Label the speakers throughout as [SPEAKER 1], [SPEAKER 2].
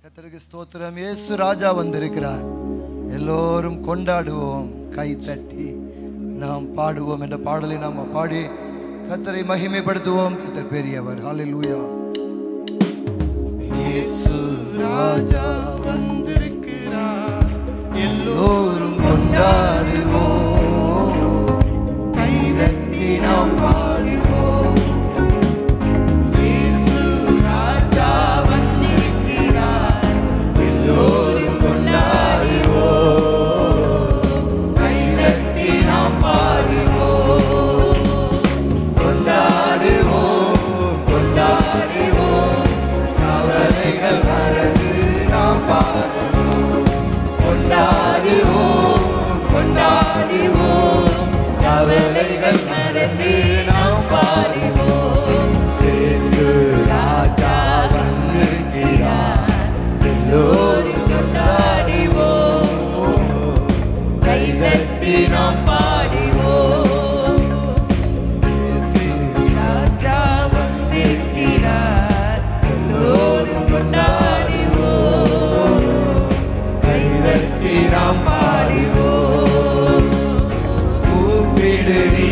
[SPEAKER 1] கர்த்தருக்கு ஸ்தோத்திரம். இயேசு ராஜா வந்திருக்கிறார். எல்லோரும் கொண்டாடுவோம், கை தட்டி நாம் பாடுவோம் என்ற பாடலை நாம் பாடி கர்த்தரை மகிமைப்படுத்துவோம். கர்த்தர் பெரியவர். ஹல்லேலூயா. இயேசு ராஜா வந்திருக்கிறார், எல்லோரும் கொண்டாடுவோம், கை தட்டி நாம் பாடுவோம். இயேசு ராஜா வந்திருக்கிறார், எல்லோரும் கொண்டாடுவோம், கை தட்டி நாம் பாடுவோம். கொண்டாடுவோம், கொண்டாடுவோம், கவலைகள் மறந்து நாம் பாடுவோம். கொண்டாடுவோம், கொண்டாடுவோம், கவலைகள் மறந்து நாம் பாடுவோம். இயேசு ராஜா வந்திருக்கிறார், எல்லோரும் கொண்டாடுவோம், கை தட்டி நாம் பாடுவோம். இயேசு ராஜா வந்திருக்கிறார், எல்லோரும் கொண்டாடுவோம், கை தட்டி நாம் பாடுவோம். கூப்பிடு நீ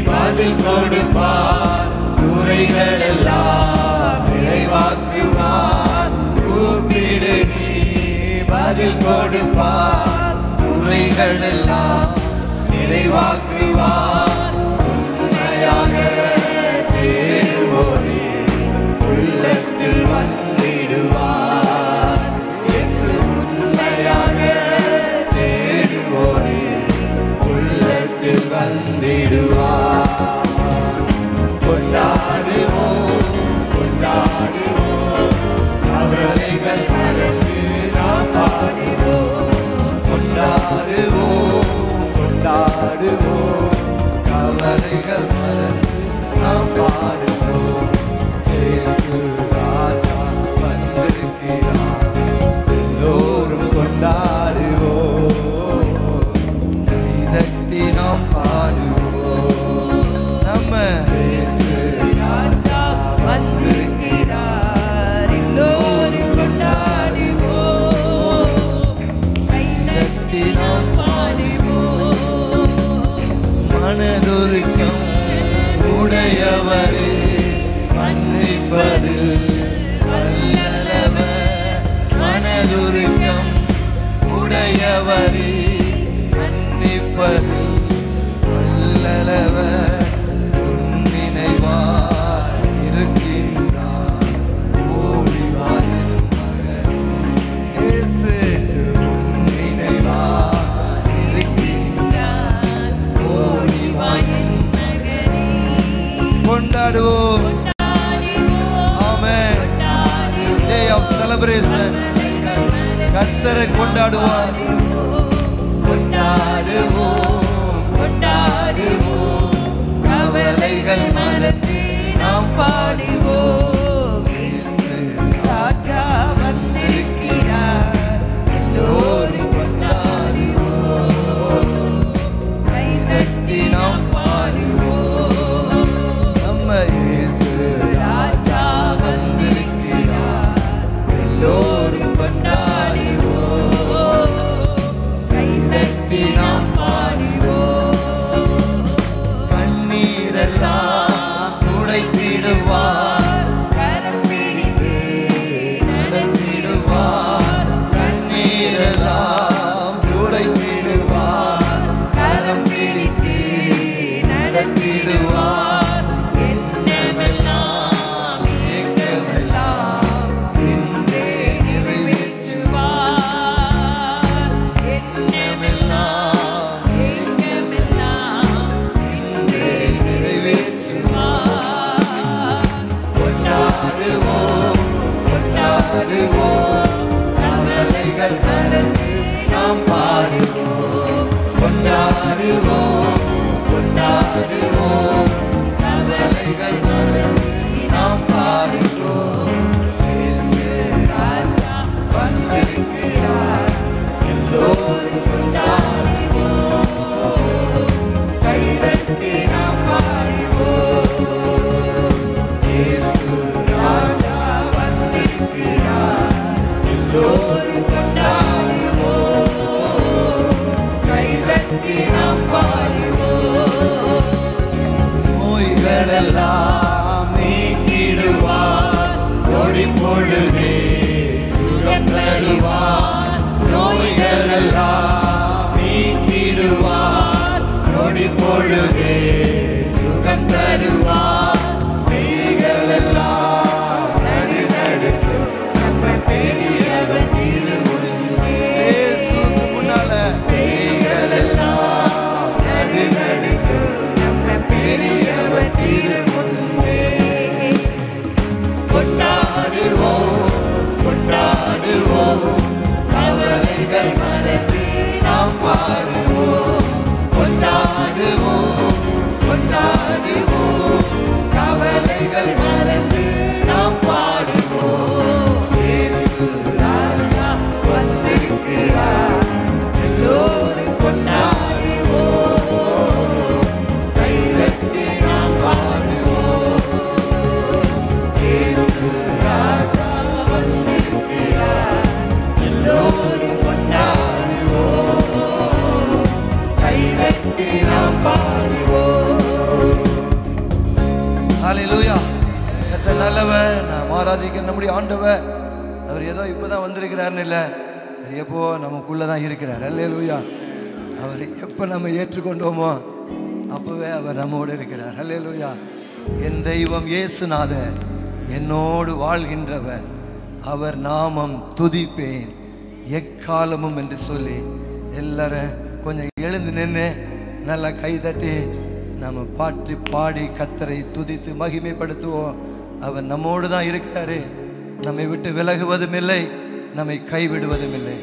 [SPEAKER 1] பதில் கொடுப்பார், குறைகள் எல்லாம் நிறைவாக்குவார். கூப்பிடு நீ பதில் கொடுப்பார், குறைகள் எல்லாம் நிறைவாக்குவார். உண்மையாக தேடுவோரே உள்ளத்தில் வந்திடுவார். இயேசு உண்மையாக தேடுவோரே உள்ளத்தில் வந்திடுவார். கொண்டாடுவோம், கொண்டாடுவோம், கவலைகள் மறந்து நாம் பாடுவோம். கொண்டாடுவோம், கொண்டாடுவோம், கவலைகள் மறந்து நாம் பாடுவோம். இயேசு ராஜா வந்திருக்கிறார், எல்லோரும் கொண்டாடுவோம், கை தட்டி நாம் பாடுவோம். நம்ம இயேசு ராஜா வந்திருக்கிறார், எல்லோரும் கொண்டாடுவோம், கை தட்டி நாம் பாடுவோம். மனதுருக்கம் உடையவரே மன்னிப்பதில் வல்லவர். மனதுருக்கம் உடையவரே மன்னிப்பதில் வல்லவர். உன் நினைவாய் இருக்கின்றார், ஓடிவாய் என் மகனே. இயேசு உன் நினைவாய் இருக்கின்றார், ஓடிவாய் என் மகனே. கொண்டாடுவோம். ஆமென். Day of celebration. கர்த்தரை கொண்டாடுவோம், கொண்டாடுவோம், கொண்டாடுவோம், கவலைகள் மறந்து நாம் பாடுவோம். இயேசு ராஜா வந்திருக்கிறார், எல்லோரும் கொண்டாடுவோம், கை தட்டி நாம் பாடுவோம். நம்ம இயேசு ராஜா வந்திருக்கிறார், எல்லோரும் கொண்டாடுவோம், கை தட்டி நாம் பாடுவோம். கண்ணீரெல்லாம் துடைத்திடுவார், கரம் பிடித்து நடத்திடுவார். கண்ணீரெல்லாம் துடைத்திடுவார், கரம் பிடித்து நடத்திடுவார். எண்ணமெல்லாம் ஏக்கமெல்லாம் இன்றே நிறைவேற்றுவார். எண்ணமெல்லாம் ஏக்கமெல்லாம் இன்றே நிறைவேற்றுவார். கொண்டாடுவோம், கொண்டாடுவோம், கவலைகள் மறந்து நாம் பாடுவோம். கொண்டாடுவோம், கொண்டாடுவோம், கவலைகள் மறந்து நாம் பாடுவோம். இயேசு ராஜா வந்திருக்கிறார், எல்லோரும் கொண்டாடுவோம், கை தட்டி நாம் பாடுவோம். இயேசு ராஜா வந்திருக்கிறார், அவர் ஏதோ இப்போதான் வந்திருக்கிறாருன்னு இல்லை, எப்போ நமக்குள்ளதான் இருக்கிறார். அல்லேலூயா. அவர் எப்போ நம்ம ஏற்றுக்கொண்டோமோ அப்பவே அவர் நம்மோடு இருக்கிறார். அல்லேலூயா. என் தெய்வம் இயேசுநாதர், என்னோடு வாழ்கின்றவர், அவர் நாமம் துதிப்பேன் எக்காலமும் என்று சொல்லி எல்லாரும் கொஞ்சம் எழுந்து நின்று நல்லா கைதட்டி நம்ம பாட்டு பாடி கர்த்தரை துதித்து மகிமைப்படுத்துவோம். அவர் நம்மோடு தான் இருக்கிறாரு. நம்மை விட்டு விலகுவதும் இல்லை, நம்மை கைவிடுவதும் இல்லை.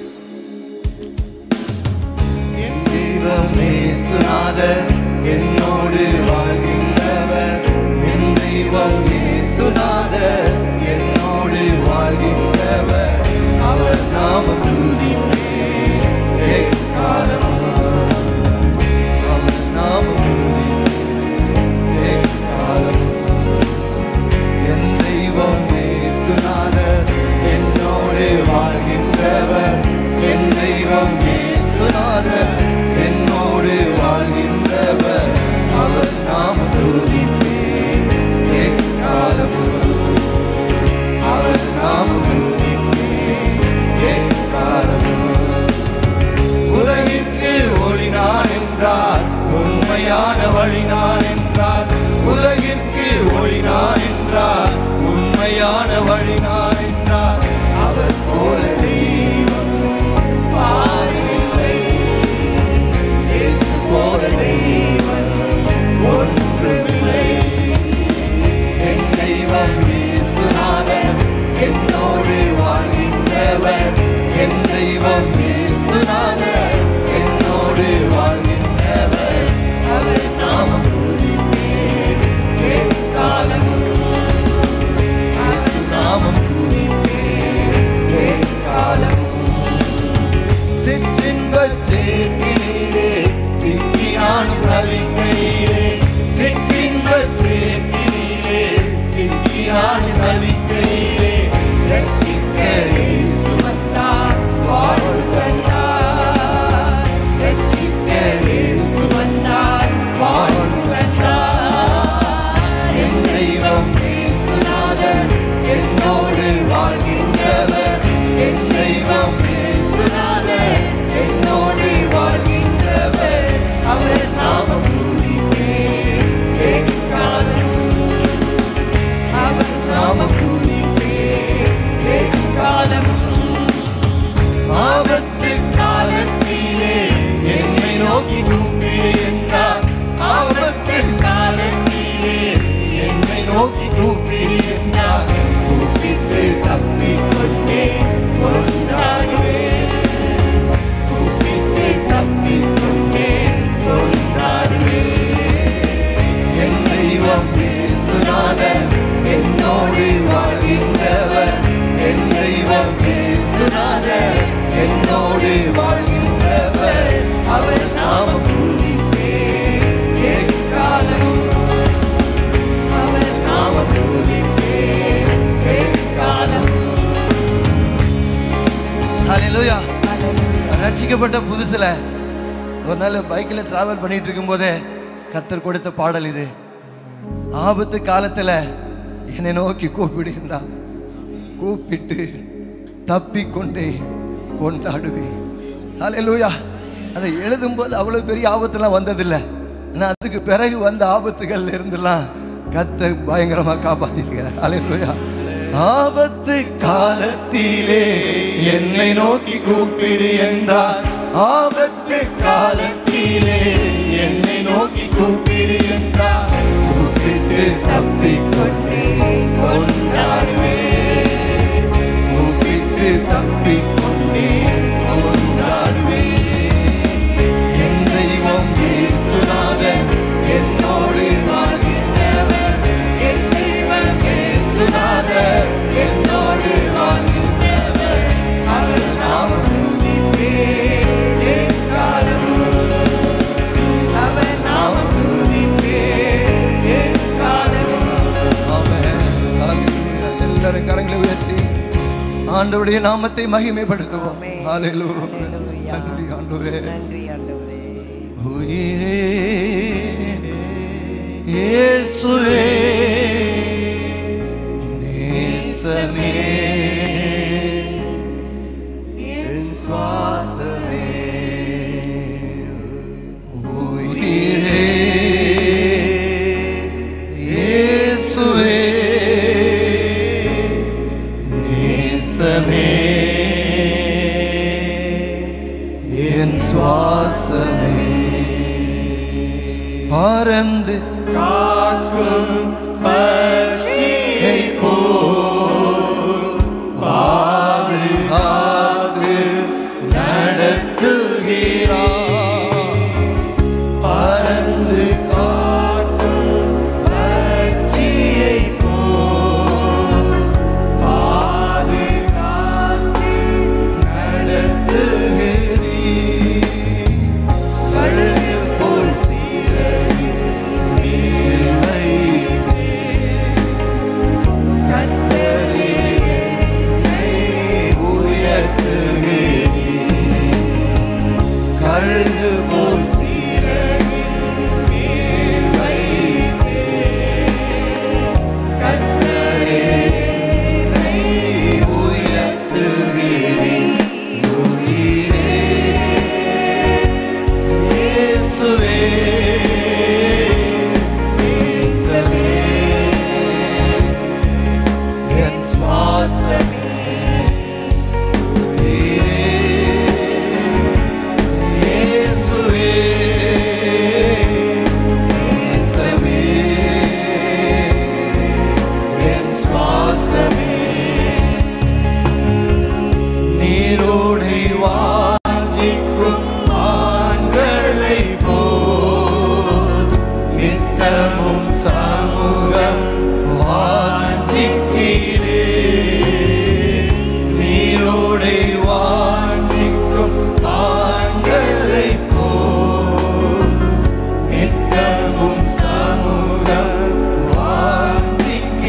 [SPEAKER 1] என் தெய்வம் இயேசுநாதர், என்னோடு வாழ்கின்றவர். என் தெய்வம் இயேசுநாதர், என்னோடு வாழ்கின்றவர். அவர் நாமம் துதிப்பேன் எக்காலமும். அவர் நாமம் துதிப்பேன் எக்காலமும். என் தெய்வம் இயேசுநாதர், என்னோடு வாழ்கின்றவர். என் தெய்வம் இயேசுநாதர், என்னோடு வாழ்கின்றவர். அவர் நாமம் துதிப்பேன் எக்காலமும். அவர் நாமம் துதிப்பேன் எக்காலமும். உலகிற்கு ஒளினான் என்றார், உண்மையான வழினான் என்றார். உலகிற்கு ஒளினான் என்றார், உண்மையான வழினான் என்றார். அவர் போல தெய்வம் பாரில்லை, இயேசு போல தெய்வம் ஒன்றுமில்லை. என் தெய்வம் இயேசுநாதர், என்னோடு வாழ்கின்றவர். என் தெய்வம் இயேசுநாதர், என்னோடு வாழ்கின்றவர். அவர் நாமம் துதிப்பேன் எக்காலமும். அவர் நாமம் துதிப்பேன் எக்காலமும். சிற்றின்பச் சேற்றினிலே சிக்கி நானும் தவிக்கையிலே, சிற்றின்பச் சேற்றினிலே சிக்கி நானும் தவிக்கையிலே, ரட்சிக்க இயேசு வந்தார், வாழ்வு தந்தார். ரட்சிக்க இயேசு வந்தார், வாழ்வு தந்தார். என் தெய்வம் இயேசுநாதர், என்னோடு வாழ்கின்றவர். என் தெய்வம் இயேசுநாதர், என்னோடு வாழ்கின்றவர். அவர் நாமம் துதிப்பேன் எக்காலமும். அவர் நாமம் துதிப்பேன் எக்காலமும். ஆபத்து காலத்திலே என்னை நோக்கி கூப்பிடு என்றார். ஆபத்து காலத்திலே என்னை நோக்கி கூப்பிடு என்றார். கூப்பிட்டு தப்பிக்கொண்டேன் கொண்டாடுவேன். கூப்பிட்டு தப்பிக்கொண்டேன் கொண்டாடுவேன். என் தெய்வம் இயேசுநாதர், என்னோடு வாழ்கின்றவர். என் தெய்வம் இயேசுநாதர், என்னோடு வாழ்கின்றவர். அவர் நாமம் துதிப்பேன் எக்காலமும். அவர் நாமம் துதிப்பேன் எக்காலமும். ஹல்லேலூயா. ரட்சிக்கப்பட்ட புதுசுல ஒரு நாள் பைக்கில் டிராவல் பண்ணிட்டு இருக்கும் போதே கர்த்தர் கொடுத்த பாடல் இது. ஆபத்து காலத்துல என்னை நோக்கி கூப்பிடுகின்றா, கூப்பிட்டு தப்பிக்கொண்டே கொண்டாடுவேன். ஹல்லேலூயா. அதை எழுதும் போது அவ்வளவு பெரிய ஆபத்துலாம் வந்ததில்லை. ஆனா அதுக்கு பிறகு வந்த ஆபத்துகள்ல இருந்தெல்லாம் கர்த்தர் பயங்கரமா காப்பாத்திருக்கிறார். ஹல்லேலூயா. ஆபத்து காலத்திலே என்னை நோக்கி கூப்பிடு என்றார். ஆபத்து காலத்திலே என்னை நோக்கி கூப்பிடு என்றார். கூப்பிட்டு தப்பிக்கொண்டே கொண்டாடுவேன். கூப்பிட்டு தப்பிக்கொண்டே கொண்டாடுவேன். என் தெய்வம் இயேசுநாதர், என்னோடு வாழ்கின்றவர். என் தெய்வம் இயேசுநாதர், என்னோடு வாழ்கின்றவர். அவர் நாமம் துதிப்பேன் எக்காலமும். அவர் நாமம் துதிப்பேன் எக்காலமும். ஆமென். ஹல்லேலூயா. எல்லாரும் கரங்களை உயர்த்தி ஆண்டவருடைய நாமத்தை மகிமைப்படுத்துவோம். ஹல்லேலூயா. நன்றி ஆண்டவரே.
[SPEAKER 2] நன்றி ஆண்டவரே.
[SPEAKER 1] உயிரே இயேசுவே, நேசமே சுவாசமே பறந்து
[SPEAKER 2] காக்கும் பட்சியை போல்
[SPEAKER 1] பாதுகாத்து நடத்துகிறார்.
[SPEAKER 2] பறந்து காக்கும் பட்சியை போல் பாதுகாத்து
[SPEAKER 1] நடத்துகிறீர்.
[SPEAKER 2] கழுகு போல் சீரையில் மேல் வைத்தேன். கர்த்தரே என்னை உயர்த்துகிறீர். கழுகு போல் சீரையில் மேல் வைத்தேன். கர்த்தரே என்னை உயர்த்துகிறீர். உயிரே இயேசுவே இயேசுவே என் சுவாசமே உயிரே இயேசுவே இயேசுவே என் சுவாசமே நீரோடை வாஞ்சிக்கும் ஆண்களை போல் நித்தமும் சமூகம் வாஞ்சிக்கிறேன். நீரோடை வாஞ்சிக்கும் ஆண்களை போல் நித்தமும் சமூகம் வாஞ்சிக்கிறேன்.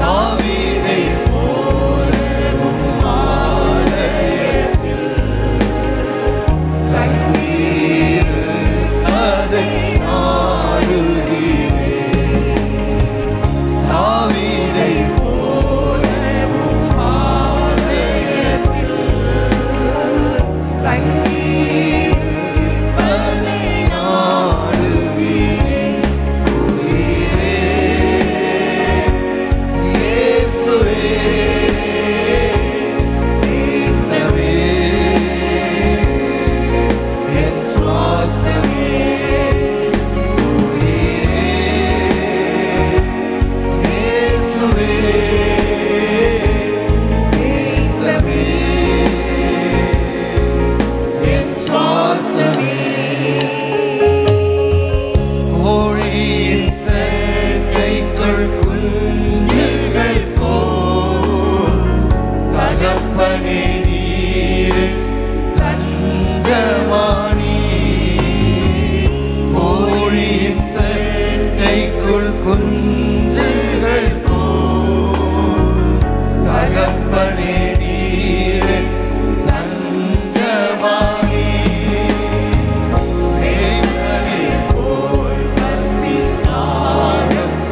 [SPEAKER 2] தாவீதை போலவும் ஆலயத்தில் தங்கியிருப்பதை நாடுகிறேன். தாவீதை போலவும் ஆலயத்தில் தங்கியிருப்பதை நாடுகிறேன். உயிரே இயேசுவே இயேசுவே என் சுவாசமே உயிரே இயேசுவே இயேசுவே என் சுவாசமே கோழியின் சேட்டைக்குள் குஞ்சுகள் போல் தகப்பனே நீர் தஞ்சமானி. கோழியின் சேட்டைக்குள் குஞ்சுகள் போல் தகப்பனே நீர் தஞ்சமானி. மேகமே போல் பசித்தாகம்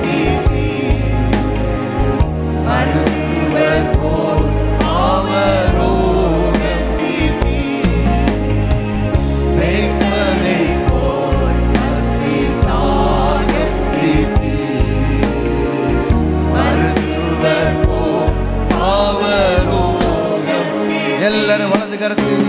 [SPEAKER 2] தீர்த்தீர். மருத்துவர் போல் அவரோகம் தீர்த்தீர். மேகமே போல் பசித்தாகம் தீர்த்தீர். மருத்துவர் போல் அவரோகம் தீர்த்தீர். எல்லாரும் வலது கரத்தில்